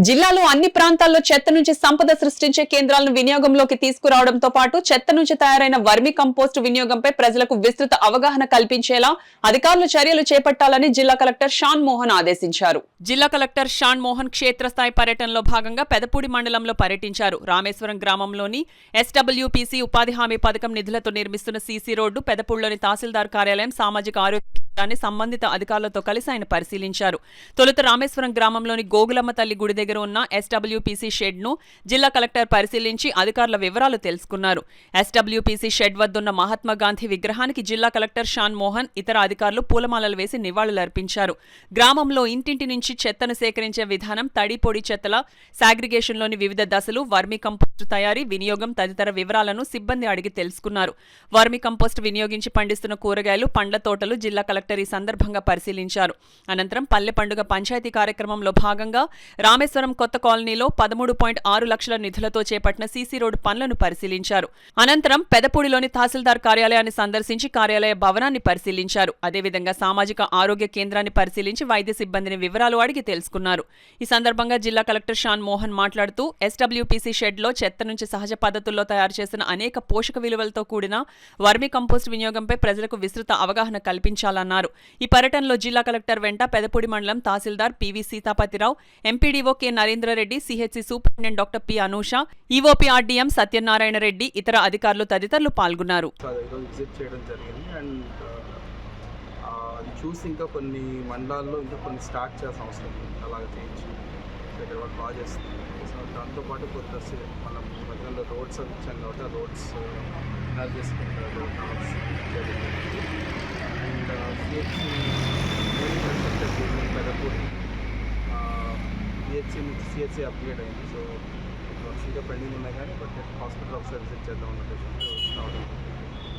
జిల్లాలో అన్ని ప్రాంతాల్లో చెత్త నుంచి సంపద సృష్టించే కేంద్రాలను వినియోగంలోకి తీసుకురావడంతో పాటు చెత్త నుంచి తయారైన వర్మి కంపోస్ట్ వినియోగంపై ప్రజలకు విస్తృత అవగాహన కల్పించేలా అధికారులు చర్యలు చేపట్టాలని జిల్లా కలెక్టర్ షాన్ మోహన్ ఆదేశించారు. జిల్లా కలెక్టర్ షాన్ మోహన్ క్షేత్రస్థాయి పర్యటనలో భాగంగా పెదపూడి మండలంలో పర్యటించారు. రామేశ్వరం గ్రామంలోని SWPC ఉపాధి హామీ పథకం నిధులతో నిర్మిస్తున్న సీసీ రోడ్డు, పెదపూడిలోని తహసీల్దార్ కార్యాలయం, సామాజిక ఆరోగ్య సంబంధిత అధికారులతో కలిసి ఆయన పరిశీలించారు. తొలుత రామేశ్వరం గ్రామంలోని గోగులమ్మ తల్లి గుడి దగ్గర ఉన్న SWPC షెడ్ ను జిల్లా కలెక్టర్ పరిశీలించి అధికారుల వివరాలు తెలుసుకున్నారు. SWPC షెడ్ వద్దున్న మహాత్మా గాంధీ విగ్రహానికి జిల్లా కలెక్టర్ షాన్ మోహన్ ఇతర అధికారులు పూలమాలలు వేసి నివాళులర్పించారు. గ్రామంలో ఇంటింటి నుంచి చెత్తను సేకరించే విధానం, తడి పొడి చెత్తల సాగ్రిగేషన్లోని వివిధ దశలు, వర్మి కంపోస్టు తయారీ, వినియోగం తదితర వివరాలను సిబ్బంది అడిగి తెలుసుకున్నారు. వర్మి కంపోస్ట్ వినియోగించి పండిస్తున్న కూరగాయలు, పండ్ల తోటలు జిల్లా కలెక్టర్ ఈ సందర్భంగా పరిశీలించారు. అనంతరం పల్లె పండుగ పంచాయతీ కార్యక్రమంలో భాగంగా రామేశ్వరం కొత్త కాలనీలో 13.6 లక్షల నిధులతో చేపట్టిన సీసీ రోడ్డు పనులను పరిశీలించారు. అనంతరం పెదపూడిలోని తహసీల్దార్ కార్యాలయాన్ని సందర్శించి కార్యాలయ భవనాన్ని పరిశీలించారు. అదేవిధంగా సామాజిక ఆరోగ్య కేంద్రాన్ని పరిశీలించి వైద్య సిబ్బందిని వివరాలు అడిగి తెలుసుకున్నారు. ఈ సందర్భంగా జిల్లా కలెక్టర్ షాన్ మోహన్ మాట్లాడుతూ SWPC షెడ్ లో చెత్త నుంచి సహజ పద్ధతుల్లో తయారు చేసిన అనేక పోషక విలువలతో కూడిన వర్మి కంపోస్ట్ వినియోగంపై ప్రజలకు విస్తృత అవగాహన కల్పించాలన్నారు. ఈ పర్యటనలో జిల్లా కలెక్టర్ వెంట పెదపూడి మండలం తహసీల్దార్ PV Sitapathi Rao, MPDO K Narendra Reddy, CHC superintendent doctor P Anusha, EOP RDM Satyanarayana Reddy, ఇతర అధికారులు తదితరులు పాల్గొన్నారు. చూసి ఇంకా కొన్ని మండలాల్లో ఇంకా కొన్ని స్టార్ట్ చేయాల్సిన అవసరం ఉంది. అలాగే చేయించి ఇక్కడ వాళ్ళు బాగా చేస్తుంది. సో దాంతోపాటు కొత్త మనం మధ్యలో రోడ్స్ అవి ఇచ్చాం కాబట్టి ఆ రోడ్స్ క్లియర్ చేసుకుంటారు. అండ్ పెదపూడి CHC అప్గ్రేడ్ అయింది. సో వర్క్స్ ఇంకా పెండింగ్ ఉన్నాయి కానీ బట్ హాస్పిటల్ ఒకసారి విజిట్ చేద్దాం అన్న పేషెంట్ రావడం.